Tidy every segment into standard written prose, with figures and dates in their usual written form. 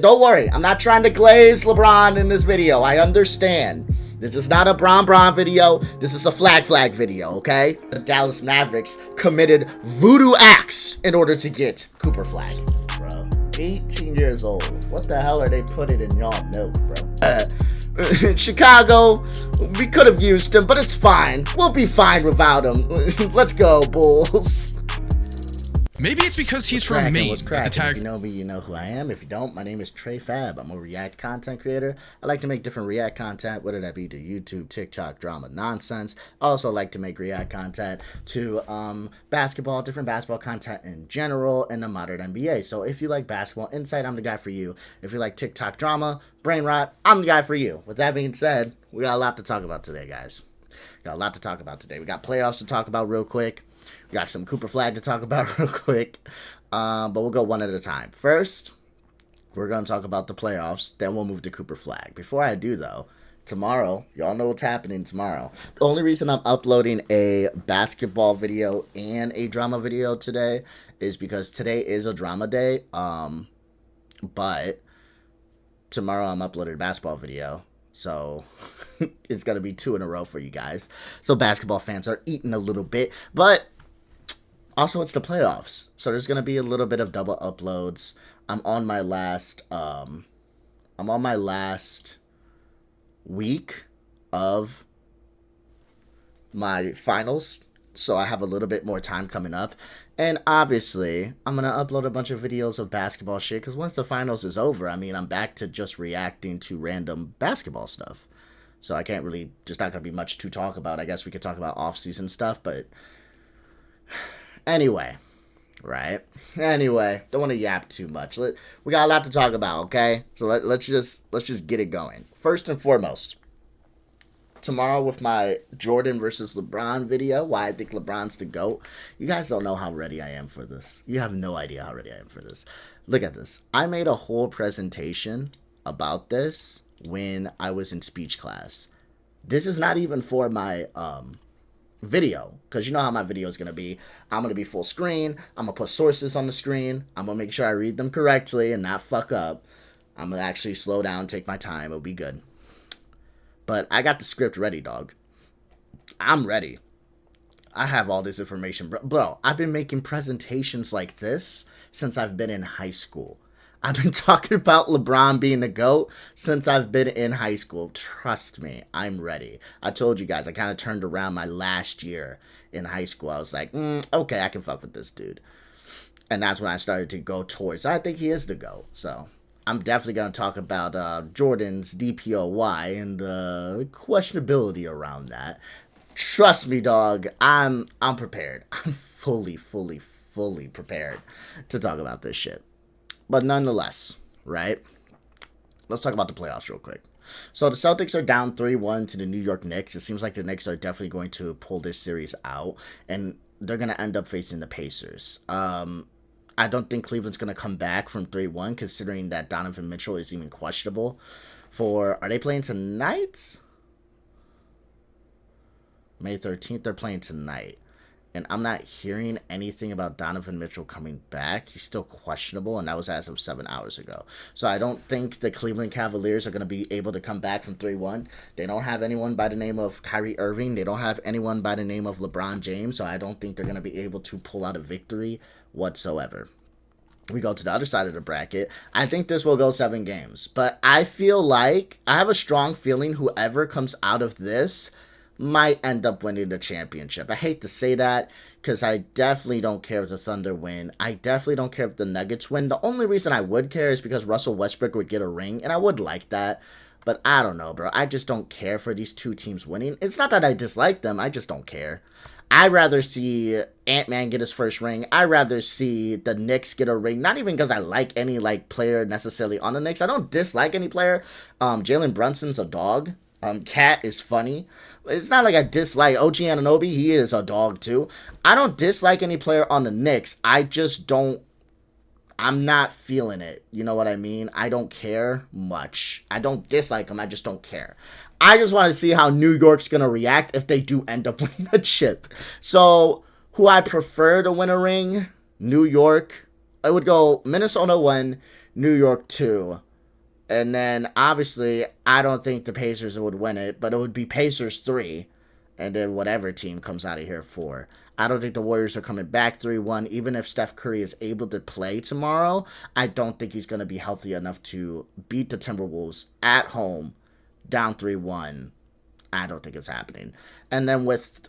Don't worry, I'm not trying to glaze LeBron in this video. I understand. This is not a Bron video. This is a Flag video, okay? The Dallas Mavericks committed voodoo acts in order to get Cooper Flagg. Bro, 18 years old. What the hell are they putting in y'all milk, bro? Chicago, we could have used him, but it's fine. We'll be fine without him. Let's go, Bulls. Maybe it's because he's from Maine. What's cracking? If you know me, you know who I am. If you don't, my name is Trey Fab. I'm a React content creator. I like to make different React content, whether that be to YouTube, TikTok, drama, nonsense. I also like to make React content to basketball, different basketball content in general, and the modern NBA. So if you like basketball insight, I'm the guy for you. If you like TikTok drama, brain rot, I'm the guy for you. With that being said, we got a lot to talk about today, guys. We got playoffs to talk about real quick. We got some Cooper Flagg to talk about real quick, but we'll go one at a time. First, we're going to talk about the playoffs, then we'll move to Cooper Flagg. Before I do, though, tomorrow, y'all know what's happening tomorrow. The only reason I'm uploading a basketball video and a drama video today is because today is a drama day, but tomorrow I'm uploading a basketball video. So it's going to be 2 in a row for you guys. So basketball fans are eating a little bit, but also it's the playoffs. So there's going to be a little bit of double uploads. I'm on my last week of my finals. So I have a little bit more time coming up. And obviously, I'm going to upload a bunch of videos of basketball shit. Because once the finals is over, I mean, I'm back to just reacting to random basketball stuff. So I can't really, just not going to be much to talk about. I guess we could talk about off-season stuff. But anyway, right? Anyway, don't want to yap too much. We got a lot to talk about, okay? So let's just get it going. First and foremost, tomorrow with my Jordan versus LeBron video, why I think LeBron's the GOAT. You guys don't know how ready I am for this. You have no idea how ready I am for this. Look at this. I made a whole presentation about this when I was in speech class. This is not even for my video, because you know how my video is going to be. I'm going to be full screen. I'm going to put sources on the screen. I'm going to make sure I read them correctly and not fuck up. I'm going to actually slow down, take my time. It'll be good. But I got the script ready, dog. I'm ready. I have all this information. Bro, I've been making presentations like this since I've been in high school. I've been talking about LeBron being the GOAT since I've been in high school. Trust me, I'm ready. I told you guys, I kind of turned around my last year in high school. I was like, okay, I can fuck with this dude. And that's when I started to go towards, I think he is the GOAT, so I'm definitely going to talk about Jordan's DPOY and the questionability around that. Trust me, dog. I'm prepared. I'm fully prepared to talk about this shit. But nonetheless, right? Let's talk about the playoffs real quick. So the Celtics are down 3-1 to the New York Knicks. It seems like the Knicks are definitely going to pull this series out, and they're going to end up facing the Pacers. I don't think Cleveland's going to come back from 3-1, considering that Donovan Mitchell is even questionable are they playing tonight? May 13th, they're playing tonight. And I'm not hearing anything about Donovan Mitchell coming back. He's still questionable, and that was as of 7 hours ago. So I don't think the Cleveland Cavaliers are going to be able to come back from 3-1. They don't have anyone by the name of Kyrie Irving. They don't have anyone by the name of LeBron James. So I don't think they're going to be able to pull out a victory whatsoever. We go to the other side of the bracket. I think this will go 7 games. But I have a strong feeling whoever comes out of this might end up winning the championship. I hate to say that because I definitely don't care if the Thunder win. I definitely don't care if the Nuggets win. The only reason I would care is because Russell Westbrook would get a ring, and I would like that. But I don't know, bro. I just don't care for these two teams winning. It's not that I dislike them. I just don't care. I'd rather see Ant-Man get his first ring. I'd rather see the Knicks get a ring. Not even because I like any player necessarily on the Knicks. I don't dislike any player. Jalen Brunson's a dog. Cat is funny. It's not like I dislike OG Anunoby. He is a dog too. I don't dislike any player on the Knicks. I just don't. I'm not feeling it. You know what I mean? I don't care much. I don't dislike them. I just don't care. I just want to see how New York's going to react if they do end up winning a chip. So, who I prefer to win a ring? New York. I would go Minnesota 1, New York 2, And then, obviously, I don't think the Pacers would win it, but it would be Pacers 3, and then whatever team comes out of here 4. I don't think the Warriors are coming back 3-1. Even if Steph Curry is able to play tomorrow, I don't think he's going to be healthy enough to beat the Timberwolves at home, down 3-1. I don't think it's happening. And then with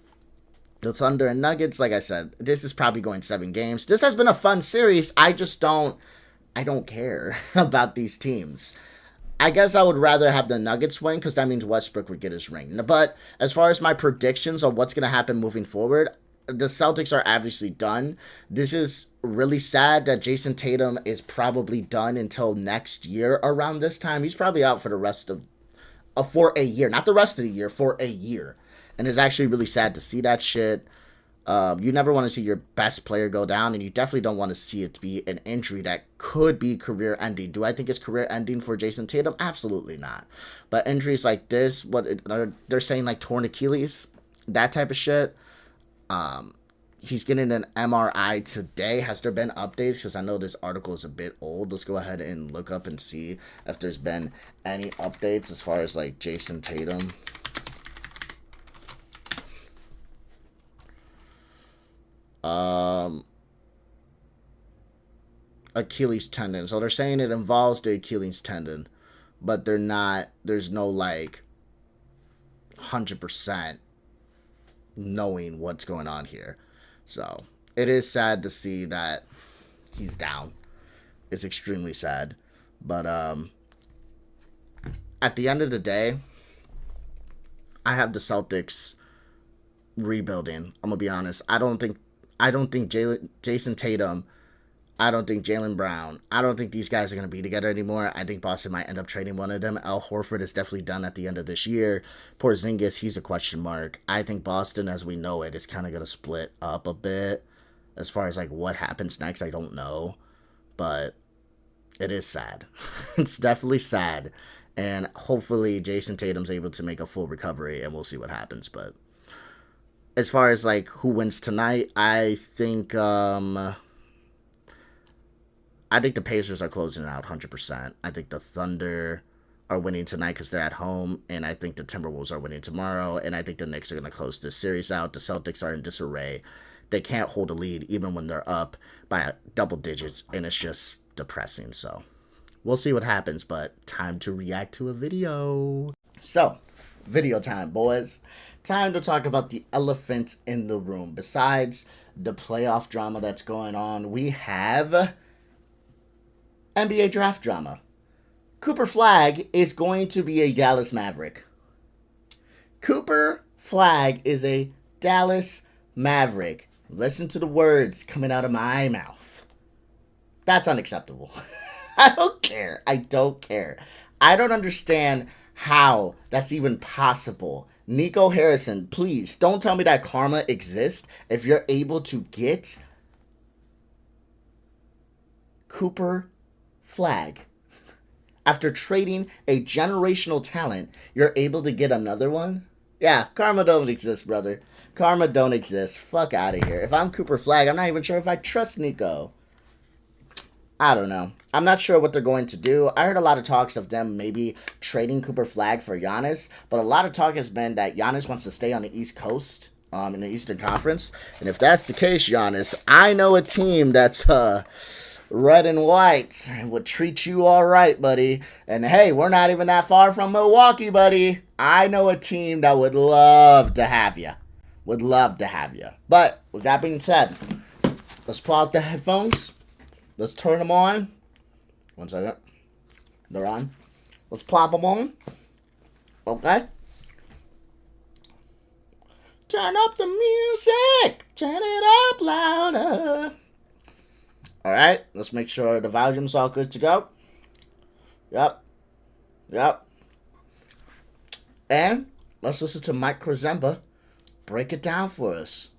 the Thunder and Nuggets, like I said, this is probably going 7 games. This has been a fun series. I don't care about these teams. I guess I would rather have the Nuggets win because that means Westbrook would get his ring. But as far as my predictions on what's going to happen moving forward, the Celtics are obviously done. This is really sad that Jason Tatum is probably done until next year around this time. He's probably out for the rest of for a year. Not the rest of the year, for a year. And it's actually really sad to see that shit. You never want to see your best player go down, and you definitely don't want to see it be an injury that could be career-ending. Do I think it's career-ending for Jason Tatum? Absolutely not. But injuries like this, they're saying like torn Achilles, that type of shit. He's getting an MRI today. Has there been updates? Because I know this article is a bit old. Let's go ahead and look up and see if there's been any updates as far as like Jason Tatum. Achilles tendon. So they're saying it involves the Achilles tendon, but there's no like 100% knowing what's going on here. So it is sad to see that he's down. It's extremely sad. But at the end of the day, I have the Celtics rebuilding. I'm gonna be honest. I don't think Jason Tatum, I don't think Jaylen Brown, I don't think these guys are going to be together anymore. I think Boston might end up trading one of them. Al Horford is definitely done at the end of this year. Porzingis, he's a question mark. I think Boston, as we know it, is kind of going to split up a bit. As far as like what happens next, I don't know. But it is sad. It's definitely sad. And hopefully Jason Tatum's able to make a full recovery, and we'll see what happens. But as far as like who wins tonight, I think the Pacers are closing it out 100%. I think the Thunder are winning tonight because they're at home, and I think the Timberwolves are winning tomorrow, and I think the Knicks are going to close this series out. The Celtics are in disarray. They can't hold a lead even when they're up by double digits, and it's just depressing. So we'll see what happens, but time to react to a video. So, video time, boys. Time to talk about the elephant in the room. Besides the playoff drama that's going on, we have NBA draft drama. Cooper Flagg is going to be a Dallas Maverick. Cooper Flagg is a Dallas Maverick. Listen to the words coming out of my mouth. That's unacceptable. I don't care. I don't understand how that's even possible. Nico Harrison, please don't tell me that karma exists if you're able to get Cooper Flagg. After trading a generational talent, you're able to get another one? Yeah, karma don't exist, brother. Karma don't exist. Fuck out of here. If I'm Cooper Flagg, I'm not even sure if I trust Nico. I don't know. I'm not sure what they're going to do. I heard a lot of talks of them maybe trading Cooper Flagg for Giannis, but a lot of talk has been that Giannis wants to stay on the East Coast, in the Eastern Conference. And if that's the case, Giannis, I know a team that's red and white and would treat you all right, buddy. And hey, we're not even that far from Milwaukee, buddy. I know a team that would love to have you. Would love to have you. But with that being said, let's pull out the headphones. Let's turn them on. 1 second. They're on. Let's plop them on. Okay. Turn up the music. Turn it up louder. Alright. Let's make sure the volume's all good to go. Yep. And let's listen to Mike Korzemba break it down for us.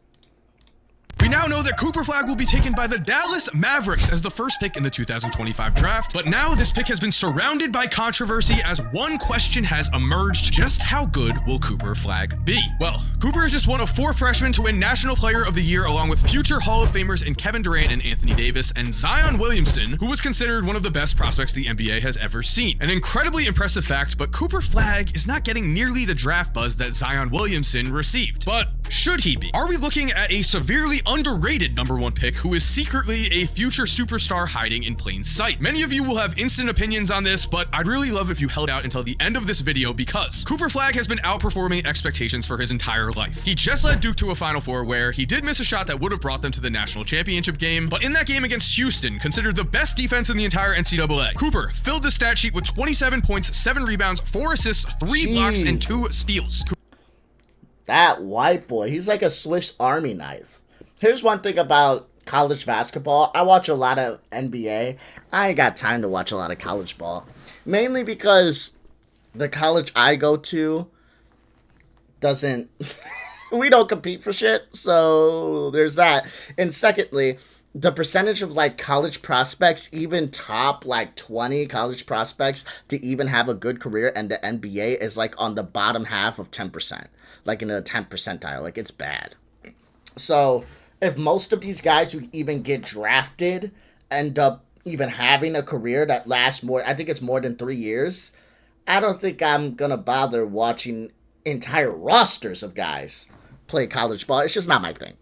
We now know that Cooper Flagg will be taken by the Dallas Mavericks as the first pick in the 2025 draft, but now this pick has been surrounded by controversy as one question has emerged: just how good will Cooper Flagg be? Well, Cooper is just one of 4 freshmen to win National Player of the Year, along with future Hall of Famers in Kevin Durant and Anthony Davis, and Zion Williamson, who was considered one of the best prospects the NBA has ever seen. An incredibly impressive fact, but Cooper Flagg is not getting nearly the draft buzz that Zion Williamson received. But should he be? Are we looking at a severely underrated number 1 pick who is secretly a future superstar hiding in plain sight? Many of you will have instant opinions on this, but I'd really love if you held out until the end of this video, because Cooper Flagg has been outperforming expectations for his entire life. He just led Duke to a Final Four where he did miss a shot that would have brought them to the national championship game, but in that game against Houston, considered the best defense in the entire NCAA, Cooper filled the stat sheet with 27 points, 7 rebounds, 4 assists, 3 blocks, and 2 steals. That white boy, he's like a Swiss Army knife. Here's one thing about college basketball. I watch a lot of NBA. I ain't got time to watch a lot of college ball. Mainly because the college I go to doesn't... we don't compete for shit, so there's that. And secondly, the percentage of like college prospects, even top like 20 college prospects to even have a good career in the NBA is like on the bottom half of 10%. Like in the 10th percentile. Like, it's bad. So if most of these guys who even get drafted end up even having a career that lasts more, I think it's more than 3 years, I don't think I'm gonna bother watching entire rosters of guys play college ball. It's just not my thing.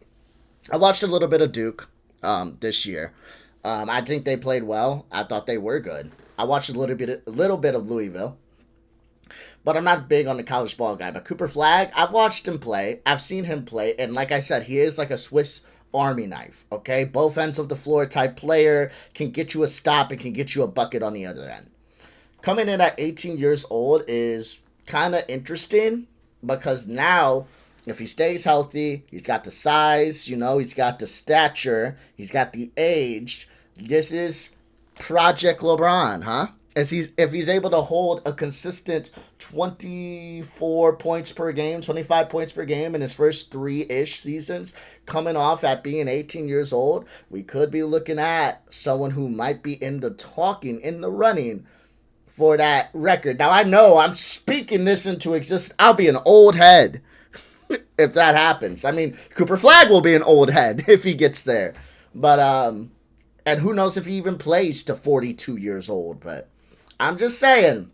I watched a little bit of Duke this year. I think they played well. I thought they were good. I watched a little bit of Louisville. But I'm not big on the college ball guy. But Cooper Flagg, I've watched him play. I've seen him play. And like I said, he is like a Swiss Army knife, okay? Both ends of the floor type player, can get you a stop and can get you a bucket on the other end. Coming in at 18 years old is kind of interesting because now, if he stays healthy, he's got the size, you know, he's got the stature, he's got the age. This is Project LeBron, huh? If he's able to hold a consistent 24 points per game, 25 points per game in his first 3-ish seasons, coming off at being 18 years old, we could be looking at someone who might be in the running for that record. Now, I know I'm speaking this into existence. I'll be an old head if that happens. I mean, Cooper Flagg will be an old head if he gets there. But, and who knows if he even plays to 42 years old, but I'm just saying,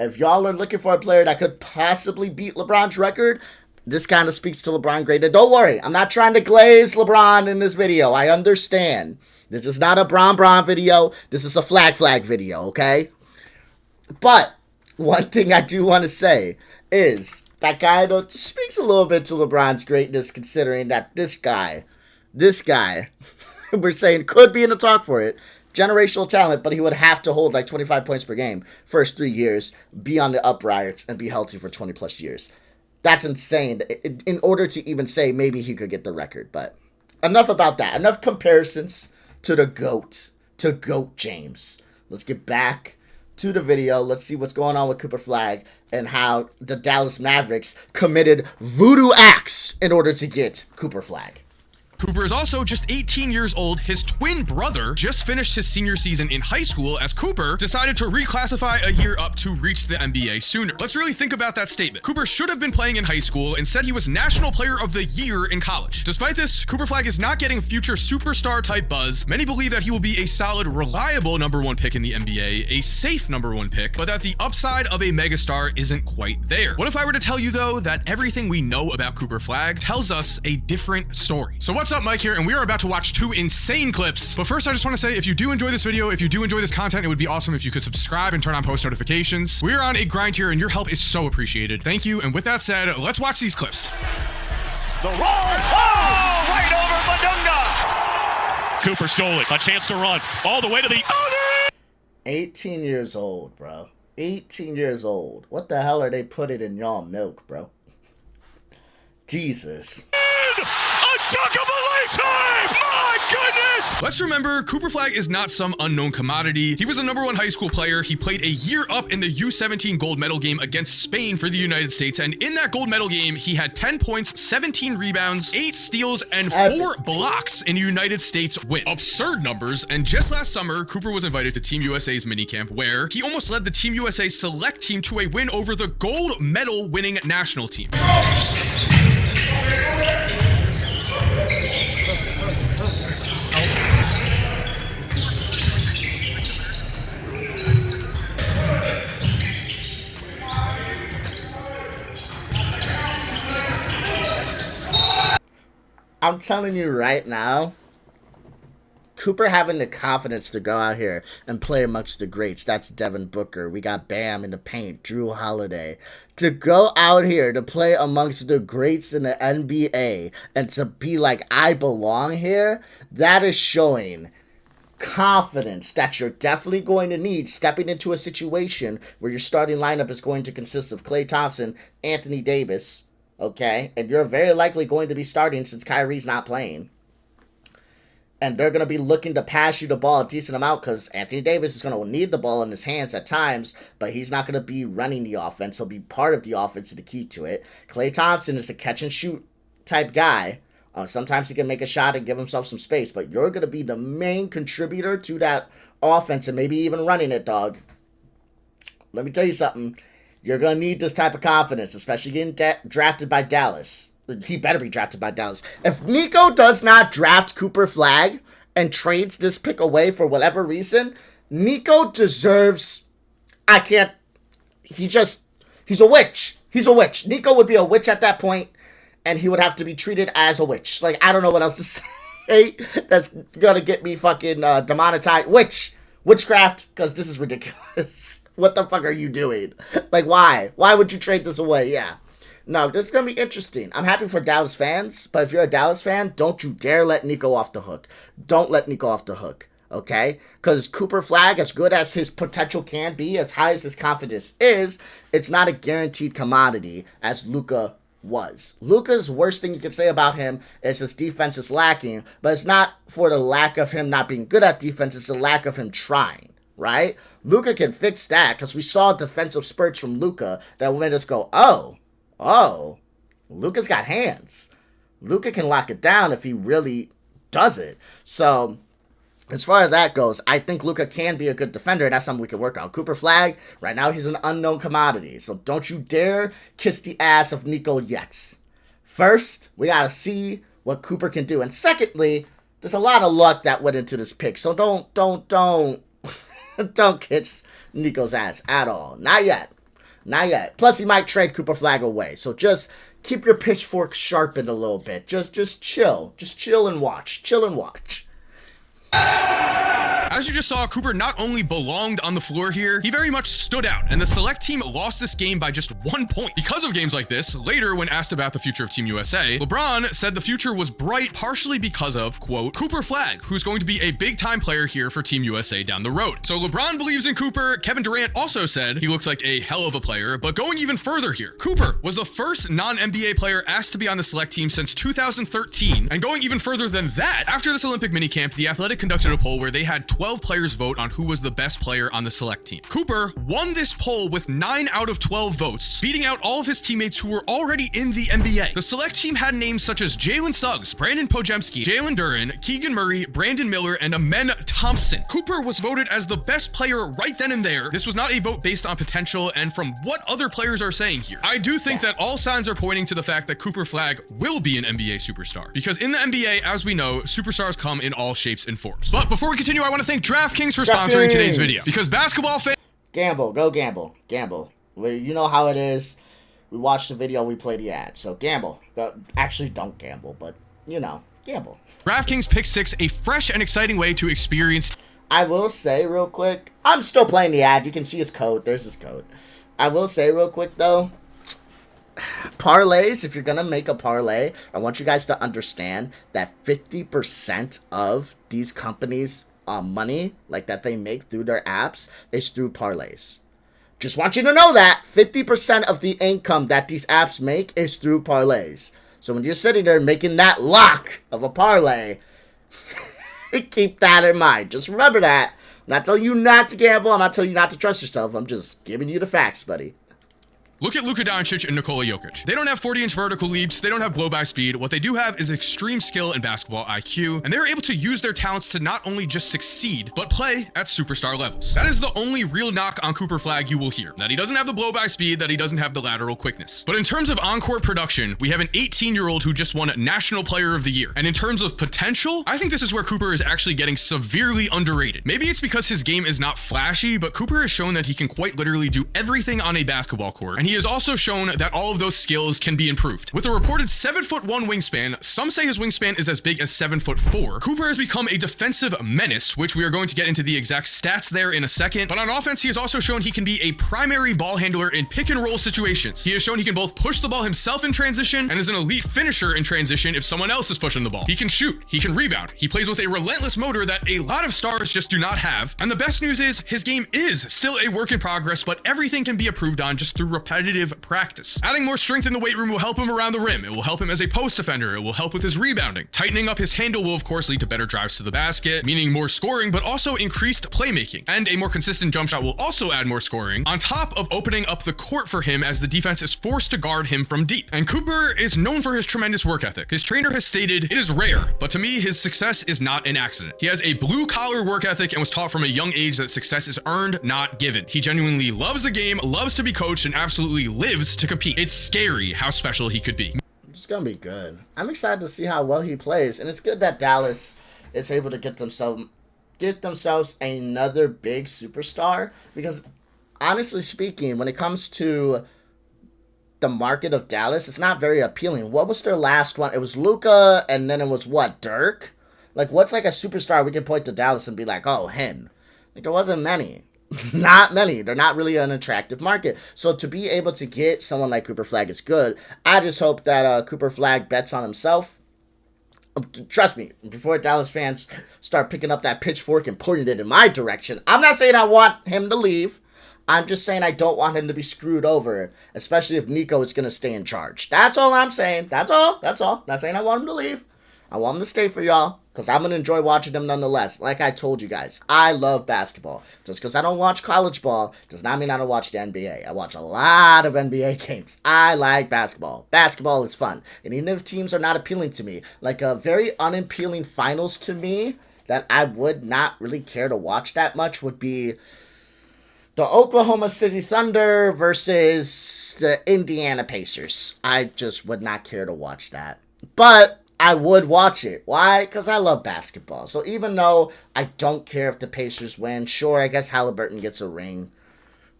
if y'all are looking for a player that could possibly beat LeBron's record, this kind of speaks to LeBron greater. Don't worry, I'm not trying to glaze LeBron in this video. I understand. This is not a Bron video. This is a Flag video, okay? But one thing I do want to say is that guy speaks a little bit to LeBron's greatness, considering that this guy, we're saying could be in the talk for it. Generational talent, but he would have to hold like 25 points per game first 3 years, be on the uprights, and be healthy for 20 plus years. That's insane. In order to even say maybe he could get the record, but enough about that. Enough comparisons to the GOAT, to GOAT James. Let's get back to the video. Let's see what's going on with Cooper Flagg and how the Dallas Mavericks committed voodoo acts in order to get Cooper Flagg. Cooper is also just 18 years old. His twin brother just finished his senior season in high school as Cooper decided to reclassify a year up to reach the NBA sooner. Let's really think about that statement. Cooper should have been playing in high school. Instead, he was National Player of the Year in college. Despite this, Cooper Flagg is not getting future superstar type buzz. Many believe that he will be a solid, reliable number 1 pick in the NBA, a safe number 1 pick, but that the upside of a megastar isn't quite there. What if I were to tell you, though, that everything we know about Cooper Flagg tells us a different story? So what's up, Mike here, and we are about to watch 2 insane clips. But first, I just want to say, if you do enjoy this video, if you do enjoy this content, it would be awesome if you could subscribe and turn on post notifications. We are on a grind here, and your help is so appreciated. Thank you, and with that said, let's watch these clips. The roll, oh, right over Madunga. Cooper stole it, a chance to run all the way to the other. 18 years old, bro. 18 years old. What the hell are they putting in y'all milk, bro? Jesus. A dunk of a lifetime! My goodness! Davis. Let's remember, Cooper Flagg is not some unknown commodity. He was the #1 high school player. He played a year up in the U17 gold medal game against Spain for the United States. And in that gold medal game, he had 10 points, 17 rebounds, 8 steals, and 4 blocks in a United States win. Absurd numbers. And just last summer, Cooper was invited to Team USA's minicamp, where he almost led the Team USA select team to a win over the gold medal winning national team. I'm telling you right now, Cooper having the confidence to go out here and play amongst the greats. That's Devin Booker. We got Bam in the paint, Drew Holiday. To go out here to play amongst the greats in the NBA and to be like, I belong here, that is showing confidence that you're definitely going to need stepping into a situation where your starting lineup is going to consist of Klay Thompson, Anthony Davis, okay? And you're very likely going to be starting since Kyrie's not playing. And they're going to be looking to pass you the ball a decent amount because Anthony Davis is going to need the ball in his hands at times, but he's not going to be running the offense. He'll be part of the offense and the key to it. Klay Thompson is a catch-and-shoot type guy. Sometimes he can make a shot and give himself some space, but you're going to be the main contributor to that offense and maybe even running it, dog. Let me tell you something. You're going to need this type of confidence, especially getting drafted by Dallas. He better be drafted by Dallas. If Nico does not draft Cooper Flagg and trades this pick away for whatever reason, Nico deserves... He's a witch. He's a witch. Nico would be a witch at that point, and he would have to be treated as a witch. Like, I don't know what else to say that's gonna get me fucking demonetized. Witchcraft, because this is ridiculous. What the fuck are you doing? Like, why? Why would you trade this away? Yeah. No, this is going to be interesting. I'm happy for Dallas fans, but if you're a Dallas fan, don't you dare let Nico off the hook. Don't let Nico off the hook, okay? Because Cooper Flagg, as good as his potential can be, as high as his confidence is, it's not a guaranteed commodity as Luka was. Luka's worst thing you can say about him is his defense is lacking, but it's not for the lack of him not being good at defense, it's the lack of him trying, right? Luka can fix that because we saw defensive spurts from Luka that made us go, oh, Luka's got hands. Luka can lock it down if he really does it. So, as far as that goes, I think Luka can be a good defender, and that's something we can work on. Cooper Flagg, right now he's an unknown commodity, so don't you dare kiss the ass of Nico yet. First, we gotta see what Cooper can do, and secondly, there's a lot of luck that went into this pick, so don't kiss Nico's ass at all. Not yet. Not yet. Plus, he might trade Cooper Flagg away. So just keep your pitchfork sharpened a little bit. Just chill. Just chill and watch. Chill and watch. As you just saw, Cooper not only belonged on the floor here, he very much stood out, and the select team lost this game by just 1 point. Because of games like this, later when asked about the future of Team USA, LeBron said the future was bright partially because of, quote, Cooper Flagg, who's going to be a big-time player here for Team USA down the road. So LeBron believes in Cooper. Kevin Durant also said he looks like a hell of a player, but going even further here, Cooper was the first non-NBA player asked to be on the select team since 2013, and going even further than that, after this Olympic minicamp, The Athletic conducted a poll where they had 12 players vote on who was the best player on the select team. Cooper won this poll with 9 out of 12 votes, beating out all of his teammates who were already in the NBA. The select team had names such as Jalen Suggs, Brandon Pojemski, Jalen Duren, Keegan Murray, Brandon Miller, and Amen Thompson. Cooper was voted as the best player right then and there. This was not a vote based on potential and from what other players are saying here. I do think that all signs are pointing to the fact that Cooper Flagg will be an NBA superstar, because in the NBA, as we know, superstars come in all shapes and forms. But before we continue, I want to thank DraftKings for sponsoring today's video, because basketball fans... Gamble. Go gamble. Gamble. Well, you know how it is. We watch the video, we play the ad. So gamble. Actually, don't gamble, but, you know, gamble. DraftKings Pick 6, a fresh and exciting way to experience... I will say real quick, I'm still playing the ad. You can see his code. There's his code. I will say real quick, though, parlays, if you're going to make a parlay, I want you guys to understand that 50% of these companies' money, like that they make through their apps, is through parlays. Just want you to know that 50% of the income that these apps make is through parlays. So when you're sitting there making that lock of a parlay, Keep that in mind. Just remember that. I'm not telling you not to gamble. I'm not telling you not to trust yourself. I'm just giving you the facts, buddy. Look at Luka Doncic and Nikola Jokic. They don't have 40-inch vertical leaps. They don't have blow-by speed. What they do have is extreme skill and basketball IQ, and they're able to use their talents to not only just succeed, but play at superstar levels. That is the only real knock on Cooper Flagg you will hear, that he doesn't have the blow-by speed, that he doesn't have the lateral quickness. But in terms of on-court production, we have an 18-year-old who just won National Player of the Year. And in terms of potential, I think this is where Cooper is actually getting severely underrated. Maybe it's because his game is not flashy, but Cooper has shown that he can quite literally do everything on a basketball court, and he has also shown that all of those skills can be improved. With a reported 7'1" wingspan, some say his wingspan is as big as 7'4". Cooper has become a defensive menace, which we are going to get into the exact stats there in a second. But on offense, he has also shown he can be a primary ball handler in pick and roll situations. He has shown he can both push the ball himself in transition and is an elite finisher in transition if someone else is pushing the ball. He can shoot, he can rebound, he plays with a relentless motor that a lot of stars just do not have. And the best news is his game is still a work in progress, but everything can be improved on just through repetitive practice. Adding more strength in the weight room will help him around the rim. It will help him as a post defender. It will help with his rebounding. Tightening up his handle will of course lead to better drives to the basket, meaning more scoring, but also increased playmaking. And a more consistent jump shot will also add more scoring, on top of opening up the court for him as the defense is forced to guard him from deep. And Cooper is known for his tremendous work ethic. His trainer has stated, "It is rare, but to me, his success is not an accident." He has a blue-collar work ethic and was taught from a young age that success is earned, not given. He genuinely loves the game, loves to be coached, and absolutely lives to compete. It's scary how special he could be. It's gonna be good. I'm excited to see how well he plays, and it's good that Dallas is able to get themselves another big superstar, because honestly speaking, when it comes to the market of Dallas, it's not very appealing. What was their last one? It was Luka, and then it was what, Dirk? Like, what's like a superstar we can point to Dallas and be like, oh, him? Like, there wasn't many. Not many. They're not really an attractive market. So to be able to get someone like Cooper Flagg is good. I just hope that Cooper Flagg bets on himself. Trust me, before Dallas fans start picking up that pitchfork and pointing it in my direction, I'm not saying I want him to leave. I'm just saying I don't want him to be screwed over, especially if Nico is going to stay in charge. That's all I'm saying. That's all. Not saying I want him to leave. I want him to stay for y'all, because I'm going to enjoy watching them nonetheless. Like I told you guys, I love basketball. Just because I don't watch college ball does not mean I don't watch the NBA. I watch a lot of NBA games. I like basketball. Basketball is fun. And even if teams are not appealing to me, like a very unappealing finals to me that I would not really care to watch that much would be the Oklahoma City Thunder versus the Indiana Pacers. I just would not care to watch that. But I would watch it. Why? Because I love basketball. So even though I don't care if the Pacers win, sure, I guess Halliburton gets a ring.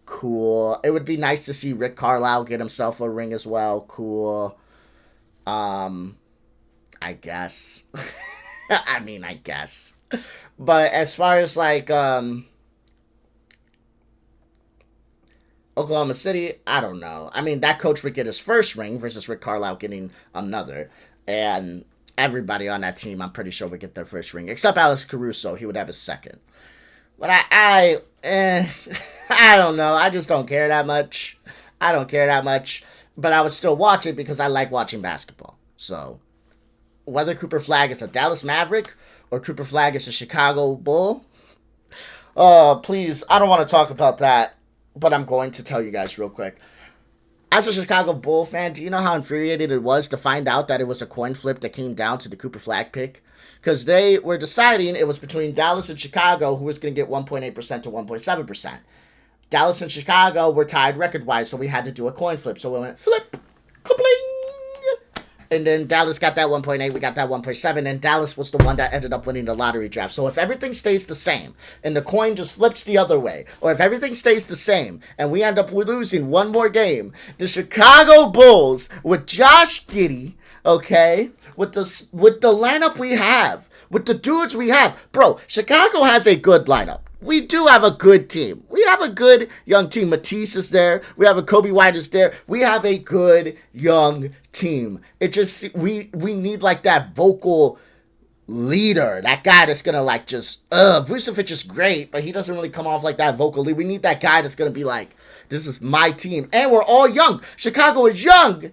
Cool. It would be nice to see Rick Carlisle get himself a ring as well. Cool. I guess. I guess. But as far as like Oklahoma City, I don't know. I mean, that coach would get his first ring versus Rick Carlisle getting another. And everybody on that team, I'm pretty sure, would get their first ring. Except Alex Caruso, he would have his second. But I don't know. I just don't care that much. But I would still watch it because I like watching basketball. So, whether Cooper Flagg is a Dallas Maverick or Cooper Flagg is a Chicago Bull, please, I don't want to talk about that. But I'm going to tell you guys real quick. As a Chicago Bull fan, do you know how infuriated it was to find out that it was a coin flip that came down to the Cooper Flagg pick? Because they were deciding it was between Dallas and Chicago who was going to get 1.8% to 1.7%. Dallas and Chicago were tied record-wise, so we had to do a coin flip. So we went flip, ka-bling! And then Dallas got that 1.8, we got that 1.7, and Dallas was the one that ended up winning the lottery draft. So if everything stays the same, and the coin just flips the other way, or if everything stays the same, and we end up losing one more game, the Chicago Bulls, with Josh Giddey, okay, with the lineup we have, with the dudes we have, bro, Chicago has a good lineup. We do have a good team. We have a good young team. Matisse is there. We have a Kobe White is there. We have a good young team. It just, we need like that vocal leader. That guy that's going to like just, Vucevic is great, but he doesn't really come off like that vocal lead. We need that guy that's going to be like, this is my team. And we're all young. Chicago is young.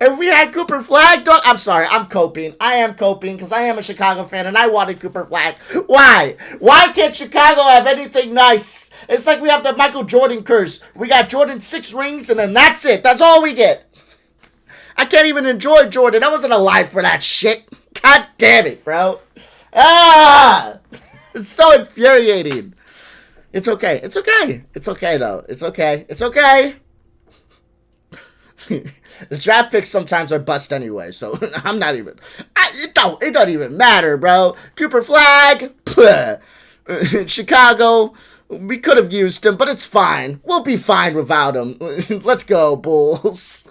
If we had Cooper Flagg, dog, I'm sorry, I'm coping. I am coping because I am a Chicago fan and I wanted Cooper Flagg. Why? Why can't Chicago have anything nice? It's like we have the Michael Jordan curse. We got Jordan 6 rings and then that's it. That's all we get. I can't even enjoy Jordan. I wasn't alive for that shit. God damn it, bro. Ah! It's so infuriating. It's okay. It's okay. It's okay, though. It's okay. It's okay. The draft picks sometimes are bust anyway, so I'm not even... It don't even matter, bro. Cooper Flagg, Chicago, we could have used him, but it's fine. We'll be fine without him. Let's go, Bulls.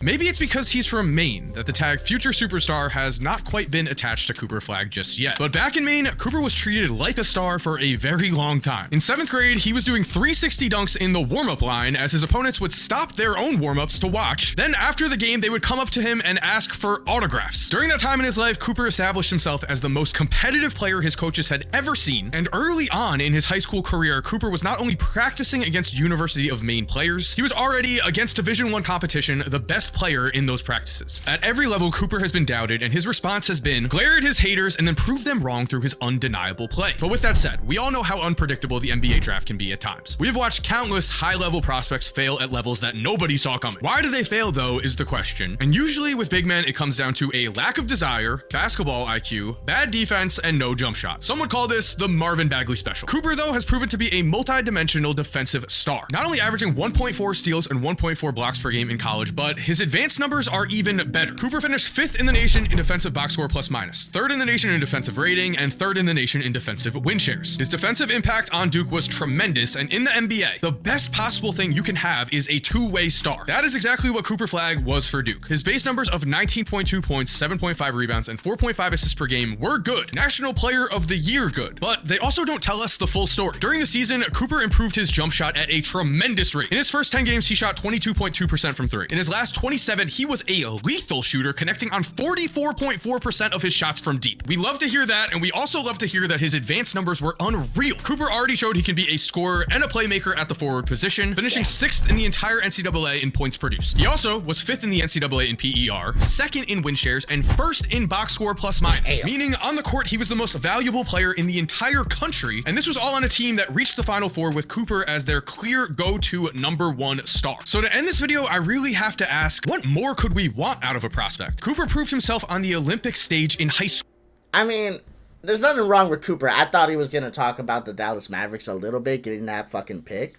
Maybe it's because he's from Maine that the tag future superstar has not quite been attached to Cooper Flagg just yet. But back in Maine, Cooper was treated like a star for a very long time. In 7th grade, he was doing 360 dunks in the warm-up line as his opponents would stop their own warm-ups to watch. Then after the game, they would come up to him and ask for autographs. During that time in his life, Cooper established himself as the most competitive player his coaches had ever seen. And early on in his high school career, Cooper was not only practicing against University of Maine players, he was already against Division I competition, the best player in those practices. At every level, Cooper has been doubted, and his response has been glare at his haters and then prove them wrong through his undeniable play. But with that said, we all know how unpredictable the NBA draft can be at times. We have watched countless high-level prospects fail at levels that nobody saw coming. Why do they fail, though, is the question. And usually with big men, it comes down to a lack of desire, basketball IQ, bad defense, and no jump shot. Some would call this the Marvin Bagley special. Cooper, though, has proven to be a multi-dimensional defensive star. Not only averaging 1.4 steals and 1.4 blocks per game in college, but his advanced numbers are even better. Cooper finished 5th in the nation in defensive box score plus minus, 3rd in the nation in defensive rating, and 3rd in the nation in defensive win shares. His defensive impact on Duke was tremendous, and in the NBA, the best possible thing you can have is a two-way star. That is exactly what Cooper Flagg was for Duke. His base numbers of 19.2 points, 7.5 rebounds, and 4.5 assists per game were good. National Player of the Year good. But they also don't tell us the full story. During the season, Cooper improved his jump shot at a tremendous rate. In his first 10 games, he shot 22.2% from 3. In his last 27, he was a lethal shooter, connecting on 44.4% of his shots from deep. We love to hear that, and we also love to hear that his advanced numbers were unreal. Cooper already showed he can be a scorer and a playmaker at the forward position, finishing 6th in the entire NCAA in points produced. He also was 5th in the NCAA in PER, 2nd in win shares, and 1st in box score plus minus. Meaning, on the court, he was the most valuable player in the entire country, and this was all on a team that reached the Final Four with Cooper as their clear go-to #1 star. So to end this video, I really have to ask, what more could we want out of a prospect? Cooper proved himself on the Olympic stage in high school. I mean, there's nothing wrong with Cooper. I thought he was going to talk about the Dallas Mavericks a little bit, getting that fucking pick.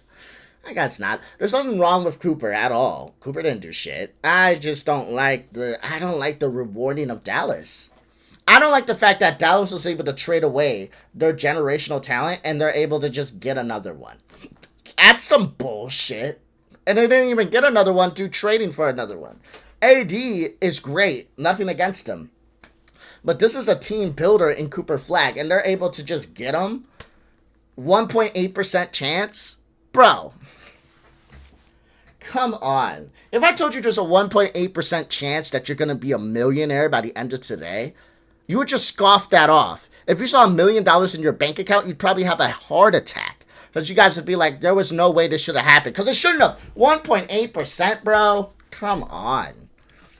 I guess not. There's nothing wrong with Cooper at all. Cooper didn't do shit. I just don't like the rewarding of Dallas. I don't like the fact that Dallas was able to trade away their generational talent and they're able to just get another one. That's some bullshit. And they didn't even get another one through trading for another one. AD is great. Nothing against him. But this is a team builder in Cooper Flagg, and they're able to just get him. 1.8% chance? Bro. Come on. If I told you there's a 1.8% chance that you're going to be a millionaire by the end of today, you would just scoff that off. If you saw $1 million in your bank account, you'd probably have a heart attack. Because you guys would be like, there was no way this should have happened. Because it shouldn't have. 1.8%, bro? Come on.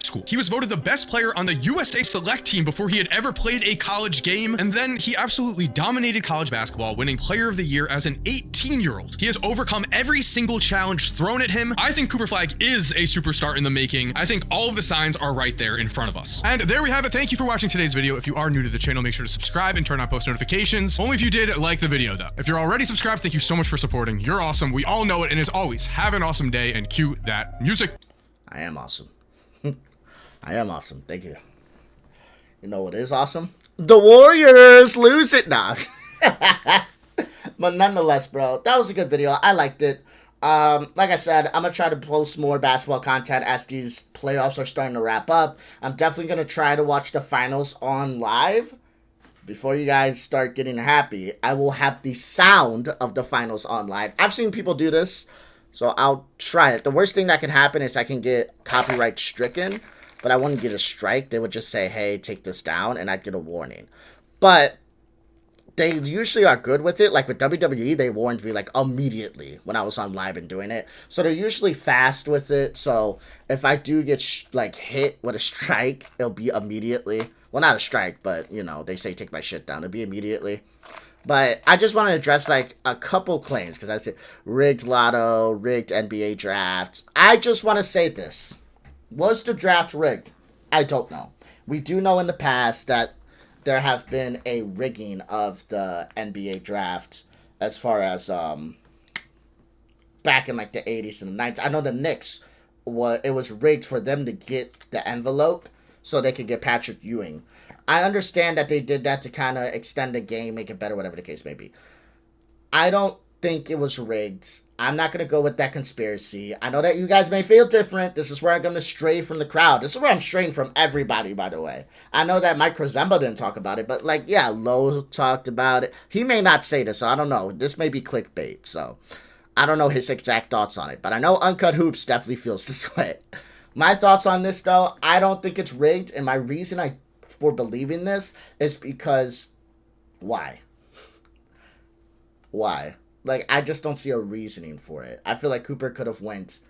School. He was voted the best player on the USA Select team before he had ever played a college game, and then he absolutely dominated college basketball, winning Player of the Year as an 18-year-old. He has overcome every single challenge thrown at him. I think Cooper Flagg is a superstar in the making. I think all of the signs are right there in front of us. And there we have it. Thank you for watching today's video. If you are new to the channel, make sure to subscribe and turn on post notifications. Only if you did like the video, though. If you're already subscribed, thank you so much for supporting. You're awesome. We all know it. And as always, have an awesome day and cue that music. I am awesome. I am awesome. Thank you. You know what is awesome? The Warriors lose it now. But nonetheless, bro, that was a good video. I liked it. Like I said, I'm going to try to post more basketball content as these playoffs are starting to wrap up. I'm definitely going to try to watch the finals on live. Before you guys start getting happy, I will have the sound of the finals on live. I've seen people do this, so I'll try it. The worst thing that can happen is I can get copyright stricken. But I wouldn't get a strike. They would just say, hey, take this down, and I'd get a warning. But they usually are good with it. Like with WWE, they warned me like immediately when I was on live and doing it. So they're usually fast with it. So if I do get like hit with a strike, it'll be immediately. Well, not a strike, but you know, they say take my shit down. It'll be immediately. But I just want to address like a couple claims because I said rigged lotto, rigged NBA drafts. I just want to say this. Was the draft rigged? I don't know. We do know in the past that there have been a rigging of the NBA draft as far as back in like the 80s and the 90s. I know the Knicks, it was rigged for them to get the envelope so they could get Patrick Ewing. I understand that they did that to kind of extend the game, make it better, whatever the case may be. I don't think it was rigged. I'm not going to go with that conspiracy. I know that you guys may feel different. This is where I'm going to stray from the crowd. This is where I'm straying from everybody, by the way. I know that Mike Korzemba didn't talk about it, but like, yeah, Lowe talked about it. He may not say this, so I don't know. This may be clickbait, so I don't know his exact thoughts on it. But I know Uncut Hoops definitely feels this way. My thoughts on this, though, I don't think it's rigged, and my reason for believing this is because why? Why? Like, I just don't see a reasoning for it. I feel like Cooper could have went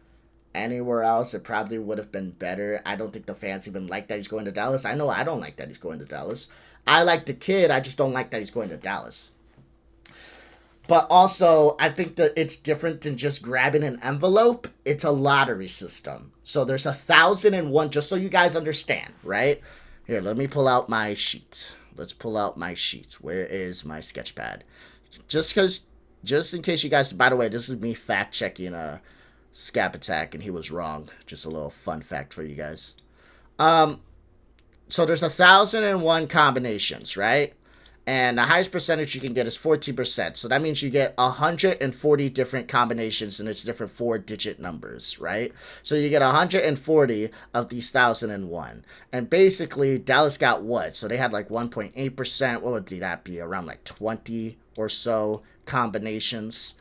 anywhere else. It probably would have been better. I don't think the fans even like that he's going to Dallas. I know I don't like that he's going to Dallas. I like the kid. I just don't like that he's going to Dallas. But also, I think that it's different than just grabbing an envelope. It's a lottery system. So there's 1,001, just so you guys understand, right? Here, let me pull out my sheet. Let's pull out my sheet. Where is my sketch pad? Just in case you guys, by the way, this is me fact checking Scap Attack, and he was wrong. Just a little fun fact for you guys. So there's 1,001 combinations, right? And the highest percentage you can get is 14%. So that means you get 140 different combinations, and it's different 4-digit numbers, right? So you get 140 of these 1,001. And basically, Dallas got what? So they had like 1.8%. What would that be? Around like 20 or so combinations.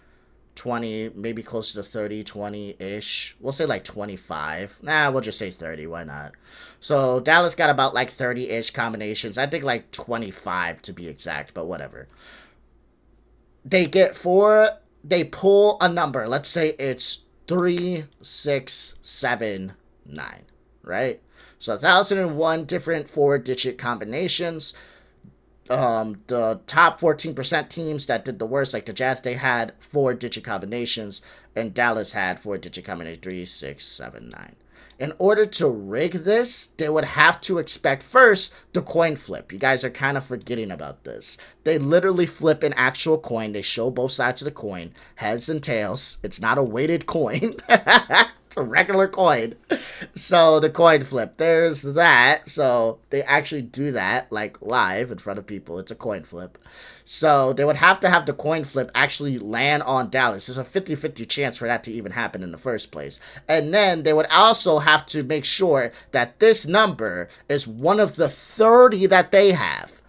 20, maybe closer to 30, 20-ish. We'll say like 25. Nah, we'll just say 30. Why not? So Dallas got about like 30-ish combinations. I think like 25 to be exact, but whatever. They pull a number. Let's say it's 3, 6, 7, 9, right? So 1,001 different 4-digit combinations. The top 14% teams that did the worst, like the Jazz, they had 4-digit combinations, and Dallas had 4-digit combinations, 3, 6, 7, 9. In order to rig this, they would have to expect first the coin flip. You guys are kind of forgetting about this. They literally flip an actual coin. They show both sides of the coin, heads and tails. It's not a weighted coin. It's a regular coin. So the coin flip, there's that. So they actually do that like live in front of people. It's a coin flip. So they would have to have the coin flip actually land on Dallas. There's a 50-50 chance for that to even happen in the first place. And then they would also have to make sure that this number is one of the 30 that they have.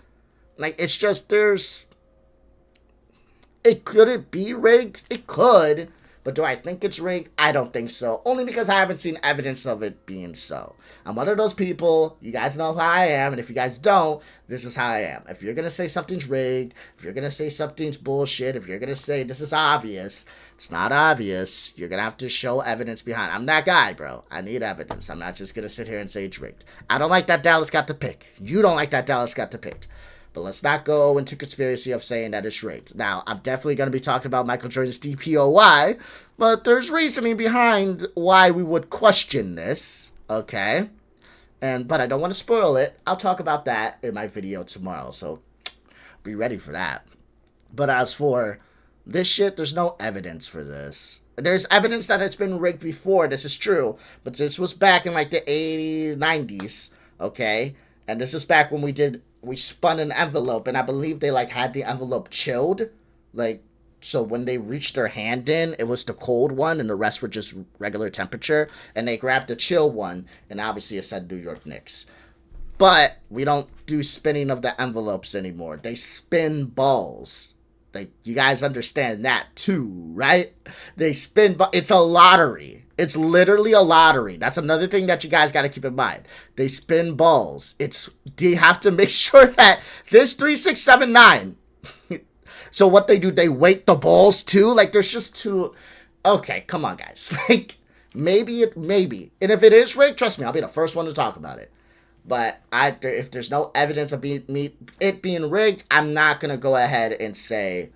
Like, it's just, could it be rigged? It could. But do I think it's rigged? I don't think so. Only because I haven't seen evidence of it being so. I'm one of those people. You guys know who I am. And if you guys don't, this is how I am. If you're going to say something's rigged, if you're going to say something's bullshit, if you're going to say this is obvious, it's not obvious. You're going to have to show evidence behind. I'm that guy, bro. I need evidence. I'm not just going to sit here and say it's rigged. I don't like that Dallas got the pick. You don't like that Dallas got the pick. But let's not go into conspiracy of saying that it's rigged. Now, I'm definitely going to be talking about Michael Jordan's DPOY, but there's reasoning behind why we would question this, okay? But I don't want to spoil it. I'll talk about that in my video tomorrow, so be ready for that. But as for this shit, there's no evidence for this. There's evidence that it's been rigged before, this is true, but this was back in like the 80s, 90s, okay? And this is back when we spun an envelope, and I believe they like had the envelope chilled, like, so when they reached their hand in, it was the cold one and the rest were just regular temperature, and they grabbed the chill one, and obviously it said New York Knicks. But we don't do spinning of the envelopes anymore. They spin balls. Like, you guys understand that too, right? They spin, but it's a lottery. It's literally a lottery. That's another thing that you guys got to keep in mind. They spin balls. They have to make sure that this 3, 6, 7, 9 So what they do, they weight the balls too? Like, there's just too... Okay, come on, guys. Like, maybe. And if it is rigged, trust me, I'll be the first one to talk about it. But if there's no evidence of it being rigged, I'm not going to go ahead and say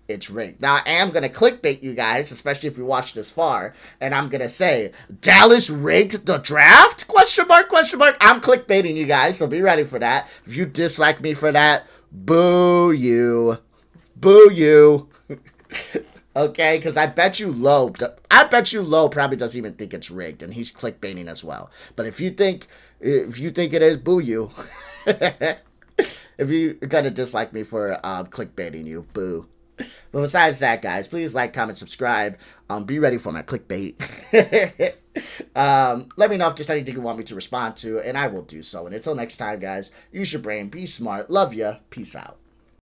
it's rigged. Now, I am going to clickbait you guys, especially if you watch this far, and I'm going to say, Dallas rigged the draft? Question mark. I'm clickbaiting you guys, so be ready for that. If you dislike me for that, boo you. Boo you. Okay, because I bet you Low probably doesn't even think it's rigged, and he's clickbaiting as well. But if you think it is, boo you. If you're gonna dislike me for clickbaiting you, boo. But besides that, guys, please like, comment, subscribe. Be ready for my clickbait. Let me know if there's anything you want me to respond to, and I will do so. And until next time, guys, use your brain, be smart, love ya, peace out.